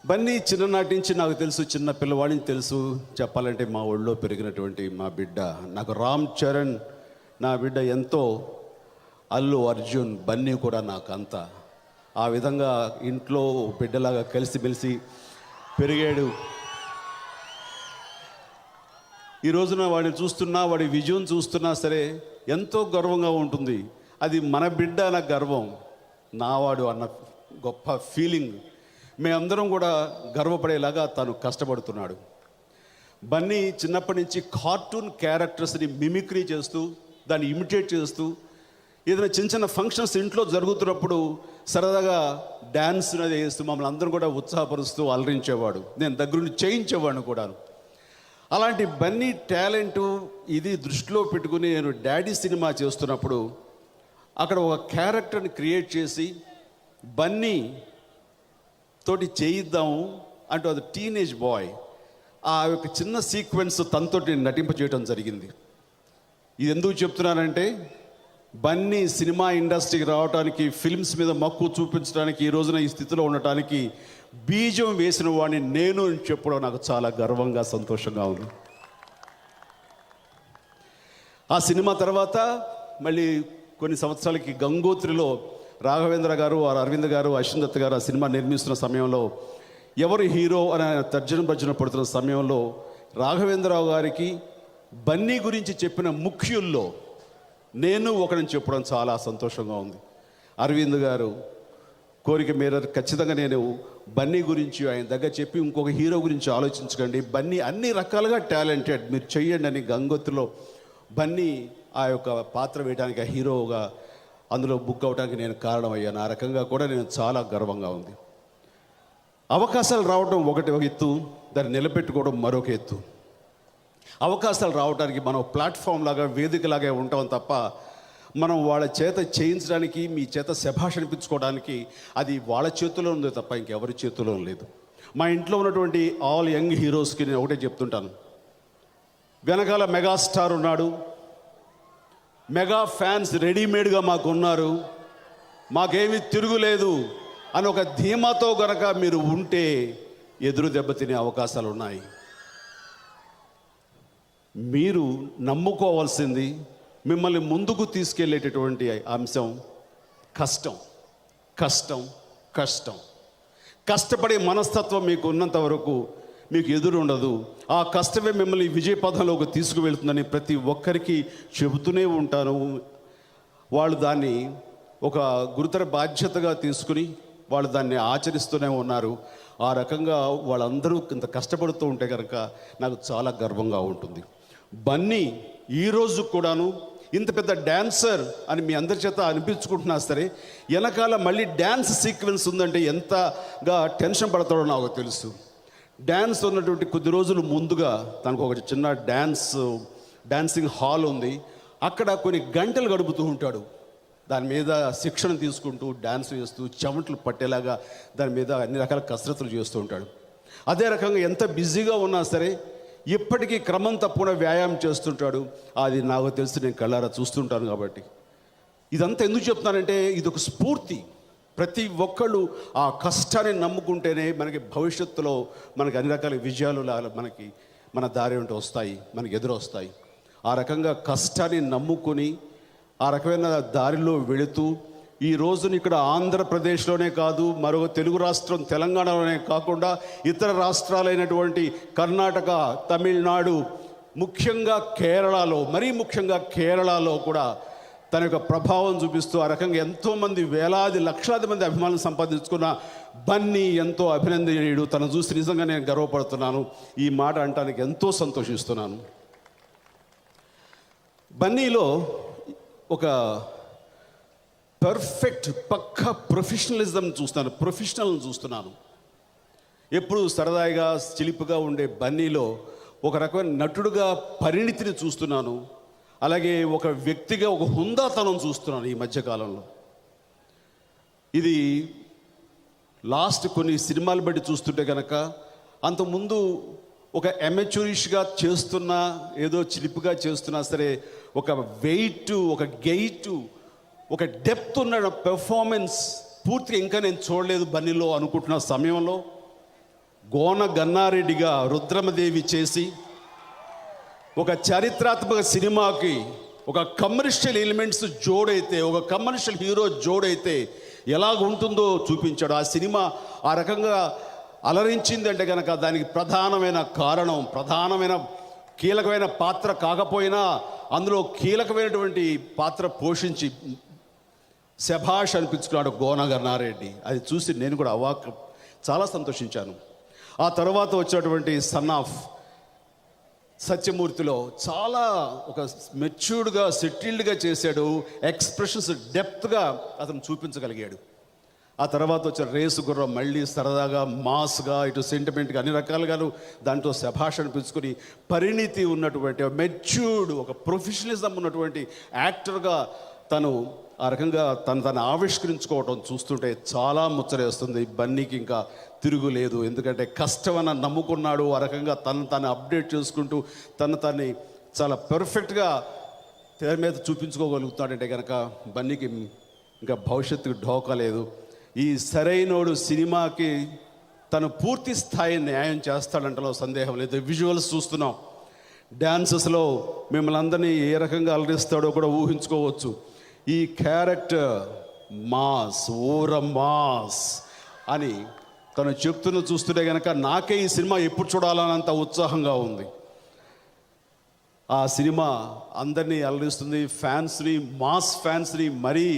బన్నీ చిన్ననాటి నుంచి నాకు తెలుసు, చిన్న పిల్లవాడిని తెలుసు. చెప్పాలంటే మా ఒళ్ళో పెరిగినటువంటి మా బిడ్డ నాకు రామ్ చరణ్ నా బిడ్డ ఎంతో, అల్లు అర్జున్, బన్నీ కూడా నాకు అంత. ఆ విధంగా ఇంట్లో బిడ్డలాగా కలిసిమెలిసి పెరిగాడు. ఈ రోజున వాడిని చూస్తున్నా, వాడి విజయం చూస్తున్నా సరే ఎంతో గర్వంగా ఉంటుంది. అది మన బిడ్డ అన్న గర్వం, నావాడు అన్న గొప్ప ఫీలింగ్. మేమందరం కూడా గర్వపడేలాగా తను కష్టపడుతున్నాడు. బన్నీ చిన్నప్పటి నుంచి కార్టూన్ క్యారెక్టర్స్ని మిమిక్రీ చేస్తూ, దాన్ని ఇమిటేట్ చేస్తూ, ఏదైనా చిన్న చిన్న ఫంక్షన్స్ ఇంట్లో జరుగుతున్నప్పుడు సరదాగా డ్యాన్స్ అనేది వేస్తూ మమ్మల్ని అందరం కూడా ఉత్సాహపరుస్తూ అలరించేవాడు. నేను దగ్గరుండి చేయించేవాడిని కూడాను. అలాంటి బన్నీ టాలెంటు ఇది దృష్టిలో పెట్టుకుని నేను డాడీ సినిమా చేస్తున్నప్పుడు అక్కడ ఒక క్యారెక్టర్ని క్రియేట్ చేసి బన్నీ తోటి చేయిద్దాము అంటూ, అది టీనేజ్ బాయ్. ఆ యొక్క చిన్న సీక్వెన్స్ తనతోటి నటింపచేయడం జరిగింది. ఇది ఎందుకు చెప్తున్నానంటే, బన్నీ సినిమా ఇండస్ట్రీకి రావడానికి, ఫిల్మ్స్ మీద మక్కువ చూపించడానికి, ఈ రోజున ఈ స్థితిలో ఉండటానికి బీజం వేసిన వాడిని నేను అని చెప్పడం నాకు చాలా గర్వంగా, సంతోషంగా ఉంది. ఆ సినిమా తర్వాత మళ్ళీ కొన్ని సంవత్సరాలకి గంగోత్రిలో రాఘవేంద్ర గారు, అరవింద్ గారు, అశ్విన్ దత్ గారు ఆ సినిమా నిర్మిస్తున్న సమయంలో ఎవరు హీరో అని తర్జన భర్జన పడుతున్న సమయంలో రాఘవేంద్రరావు గారికి బన్నీ గురించి చెప్పిన ముఖ్యుల్లో నేను ఒకరిని చెప్పడం చాలా సంతోషంగా ఉంది. అరవింద్ గారు కోరిక మేర ఖచ్చితంగా నేను బన్నీ గురించి ఆయన దగ్గర చెప్పి, ఇంకొక హీరో గురించి ఆలోచించకండి, బన్నీ అన్ని రకాలుగా టాలెంటెడ్, మీరు చెయ్యండి అని గంగోత్రిలో బన్నీ ఆ యొక్క పాత్ర వేయడానికి, ఆ హీరోగా అందులో బుక్ అవడానికి నేను కారణమయ్యాను. ఆ రకంగా కూడా నేను చాలా గర్వంగా ఉంది. అవకాశాలు రావడం ఒక ఎత్తు, దాన్ని నిలబెట్టుకోవడం మరొక ఎత్తు. అవకాశాలు రావడానికి మనం ప్లాట్ఫామ్ లాగా, వేదికలాగా ఉంటాం తప్ప మనం వాళ్ళ చేత చేయించడానికి, మీ చేత శభాష్ అనిపించుకోవడానికి అది వాళ్ళ చేతిలో ఉంది తప్ప ఇంకెవరి చేతిలో లేదు. మా ఇంట్లో ఉన్నటువంటి ఆల్ యంగ్ హీరోస్కి నేను ఒకటే చెప్తుంటాను, వెనకాల మెగాస్టార్ ఉన్నాడు, మెగా ఫ్యాన్స్ రెడీమేడ్గా మాకు ఉన్నారు, మాకేమీ తిరుగులేదు అని ఒక ధీమాతో గనక మీరు ఉంటే ఎదురు దెబ్బతినే అవకాశాలు ఉన్నాయి. మీరు నమ్ముకోవాల్సింది, మిమ్మల్ని ముందుకు తీసుకెళ్ళేటటువంటి అంశం కష్టం, కష్టం, కష్టం. కష్టపడే మనస్తత్వం మీకు ఉన్నంత వరకు మీకు ఎదురు ఉండదు. ఆ కష్టమే మిమ్మల్ని విజయ పథంలోకి తీసుకువెళ్తుందని ప్రతి ఒక్కరికి చెబుతూనే ఉంటాను. వాళ్ళు దాన్ని ఒక గురుతర బాధ్యతగా తీసుకుని వాళ్ళు దాన్ని ఆచరిస్తూనే ఉన్నారు. ఆ రకంగా వాళ్ళందరూ ఇంత కష్టపడుతూ ఉంటే కనుక నాకు చాలా గర్వంగా ఉంటుంది. బన్నీ ఈరోజు కూడాను ఇంత పెద్ద డ్యాన్సర్ అని మీ అందరి చేత అనిపించుకుంటున్నా సరే, వెనకాల మళ్ళీ డ్యాన్స్ సీక్వెన్స్ ఉందంటే ఎంతగా టెన్షన్ పడతాడో నాకు తెలుసు. డ్యాన్స్ ఉన్నటువంటి కొద్ది రోజులు ముందుగా తనకు ఒక చిన్న డ్యాన్సింగ్ హాల్ ఉంది. అక్కడ కొన్ని గంటలు గడుపుతూ ఉంటాడు. దాని మీద శిక్షణ తీసుకుంటూ, డ్యాన్స్ వేస్తూ, చెమటలు పట్టేలాగా దాని మీద అన్ని రకాల కసరత్తులు చేస్తూ ఉంటాడు. అదే రకంగా ఎంత బిజీగా ఉన్నా సరే ఇప్పటికీ క్రమం తప్పకుండా వ్యాయామం చేస్తుంటాడు. అది నాకు తెలిసి, నేను కళ్ళారా చూస్తుంటాను. కాబట్టి ఇదంతా ఎందుకు చెప్తున్నానంటే, ఇది ఒక స్ఫూర్తి. ప్రతి ఒక్కళ్ళు ఆ కష్టాన్ని నమ్ముకుంటేనే మనకి భవిష్యత్తులో మనకి అన్ని రకాల విజయాలు మనకి మన దారి ఉంటూ వస్తాయి, మనకి ఎదురు వస్తాయి. ఆ రకంగా కష్టాన్ని నమ్ముకొని ఆ రకమైన దారిలో వెళుతూ ఈ రోజున ఇక్కడ ఆంధ్రప్రదేశ్లోనే కాదు, మరొక తెలుగు రాష్ట్రం తెలంగాణలోనే కాకుండా ఇతర రాష్ట్రాలైనటువంటి కర్ణాటక, తమిళనాడు, ముఖ్యంగా కేరళలో, మరీ ముఖ్యంగా కేరళలో కూడా తన యొక్క ప్రభావం చూపిస్తూ ఆ రకంగా ఎంతోమంది, వేలాది, లక్షలాది మంది అభిమానులు సంపాదించుకున్న బన్నీ ఎంతో అభినందనీయుడు. తను చూసి నిజంగా నేను గర్వపడుతున్నాను. ఈ మాట అనటానికి ఎంతో సంతోషిస్తున్నాను. బన్నీలో ఒక పర్ఫెక్ట్ పక్కా ప్రొఫెషనలిజం చూస్తున్నాను. ఎప్పుడు సరదాగా, చిలిపిగా ఉండే బన్నీలో ఒక రకమైన నటుడుగా పరిణితిని చూస్తున్నాను. అలాగే ఒక వ్యక్తిగా ఒక హుందాతనం చూస్తున్నాను ఈ మధ్యకాలంలో. ఇది లాస్ట్ కొన్ని సినిమాలు బట్టి చూస్తుంటే కనుక, అంతకుముందు ఒక అమెచ్యూరిష్గా చేస్తున్నా, ఏదో చిలిపిగా చేస్తున్నా సరే, ఒక వెయిట్, ఒక గెయిట్, ఒక డెప్త్ ఉన్న పెర్ఫార్మెన్స్ పూర్తిగా ఇంకా నేను చూడలేదు బన్నీలో అనుకుంటున్న సమయంలో గోన గన్నారెడ్డిగా రుద్రమదేవి చేసి ఒక చారిత్రాత్మక సినిమాకి ఒక కమర్షియల్ ఎలిమెంట్స్ జోడైతే, ఒక కమర్షియల్ హీరో జోడైతే ఎలాగ ఉంటుందో చూపించాడు. ఆ సినిమా ఆ రకంగా అలరించింది అంటే కనుక దానికి ప్రధానమైన కారణం, ప్రధానమైన కీలకమైన పాత్ర కాకపోయినా అందులో కీలకమైనటువంటి పాత్ర పోషించి శభాష్ అనిపించుకున్నాడు గోన గన్నారెడ్డి. అది చూసి నేను కూడా చాలా సంతోషించాను. ఆ తర్వాత వచ్చినటువంటి సన్ ఆఫ్ సత్యమూర్తిలో చాలా ఒక మెచ్యూర్డ్గా సెటిల్డ్గా చేశాడు. ఎక్స్ప్రెషన్స్ డెప్త్గా అతను చూపించగలిగాడు. ఆ తర్వాత వచ్చిన రేసు గుర్రం మళ్ళీ సరదాగా మాస్గా, ఇటు సెంటిమెంట్గా, అన్ని రకాలుగాను దాంట్లో శభాష్ అనిపించుకొని పరిణితి ఉన్నటువంటి మెచ్యూర్డ్, ఒక ప్రొఫెషనలిజం ఉన్నటువంటి యాక్టర్గా తను ఆ రకంగా తను ఆవిష్కరించుకోవటం చూస్తుంటే చాలా ముచ్చరేస్తుంది. బన్నీకి ఇంకా తిరుగులేదు, ఎందుకంటే కష్టమని నమ్ముకున్నాడు. ఆ రకంగా తను అప్డేట్ చేసుకుంటూ తన్ని చాలా పర్ఫెక్ట్గా తెర మీద చూపించుకోగలుగుతాడంటే కనుక బన్నీకి ఇంకా భవిష్యత్తుకు ఢోకా లేదు. ఈ సరైనోడు సినిమాకి తను పూర్తి స్థాయి న్యాయం చేస్తాడంటలో సందేహం లేదు. విజువల్స్ చూస్తున్నాం, డ్యాన్సెస్లో మిమ్మల్ని అందరినీ ఏ రకంగా అలరిస్తాడో కూడా ఊహించుకోవచ్చు. ఈ క్యారెక్టర్ మాస్, ఊర మాస్ అని తను చెప్తున్న చూస్తుంటే కనుక నాకే ఈ సినిమా ఎప్పుడు చూడాలన్నంత ఉత్సాహంగా ఉంది. ఆ సినిమా అందరినీ అలరిస్తుంది. ఫ్యాన్స్ని, మాస్ ఫ్యాన్స్ని మరీ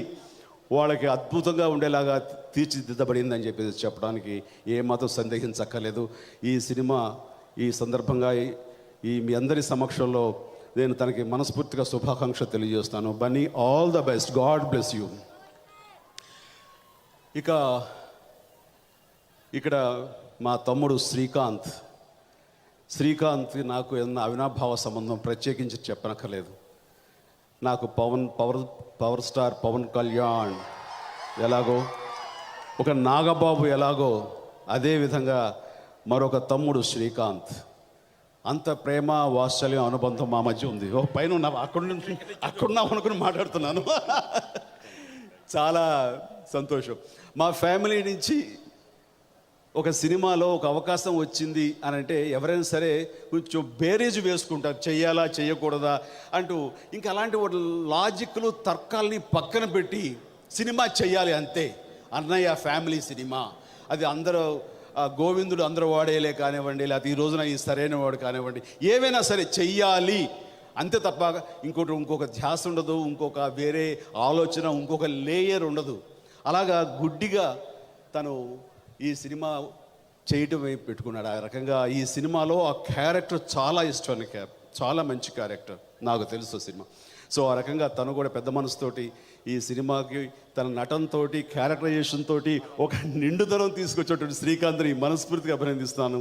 వాళ్ళకి అద్భుతంగా ఉండేలాగా తీర్చిదిద్దబడిందని చెప్పేసి చెప్పడానికి ఏమాత్రం సందేహించక్కర్లేదు. ఈ సినిమా ఈ సందర్భంగా మీ అందరి సమక్షంలో నేను తనకి మనస్ఫూర్తిగా శుభాకాంక్ష తెలియజేస్తాను. Bunny, all the best, God bless you. ఇక్కడ మా తమ్ముడు శ్రీకాంత్ నాకు ఏదన్నా అవినాభావ సంబంధం ప్రత్యేకించి చెప్పనక్కర్లేదు. నాకు పవర్ స్టార్ పవన్ కళ్యాణ్ ఎలాగో, ఒక నాగబాబు ఎలాగో, అదేవిధంగా మరొక తమ్ముడు శ్రీకాంత్. అంత ప్రేమ, వాత్సల్యం, అనుబంధం మా మధ్య ఉంది. పైన ఉన్నావు, అక్కడున్నావు అనుకుని మాట్లాడుతున్నాను. చాలా సంతోషం. మా ఫ్యామిలీ నుంచి ఒక సినిమాలో ఒక అవకాశం వచ్చింది అని అంటే ఎవరైనా సరే కొంచెం బేరేజ్ వేసుకుంటారు, చెయ్యాలా చేయకూడదా అంటూ. ఇంకా అలాంటి లాజిక్లు, తర్కాల్ని పక్కన పెట్టి సినిమా చెయ్యాలి అంతే. అన్నయ్య ఫ్యామిలీ సినిమా, అది అందరూ గోవిందుడు అందరూ వాడేలే కానివ్వండి, లేకపోతే ఈ రోజున ఈ సరైన వాడు కానివ్వండి, ఏవైనా సరే చెయ్యాలి అంతే తప్ప ఇంకొక ధ్యాస ఉండదు, ఇంకొక వేరే ఆలోచన, ఇంకొక లేయర్ ఉండదు. అలాగా గుడ్డిగా తను ఈ సినిమా చేయటం పెట్టుకున్నాడు. ఆ రకంగా ఈ సినిమాలో ఆ క్యారెక్టర్ చాలా ఇష్టమైన చాలా మంచి క్యారెక్టర్, నాకు తెలుసు సినిమా. సో ఆ రకంగా తను కూడా పెద్ద మనసుతోటి ఈ సినిమాకి తన నటనతో, క్యారెక్టరైజేషన్ తోటి ఒక నిండుదనం తీసుకొచ్చేటువంటి శ్రీకాంత్ని మనస్ఫూర్తిగా అభినందిస్తున్నాను.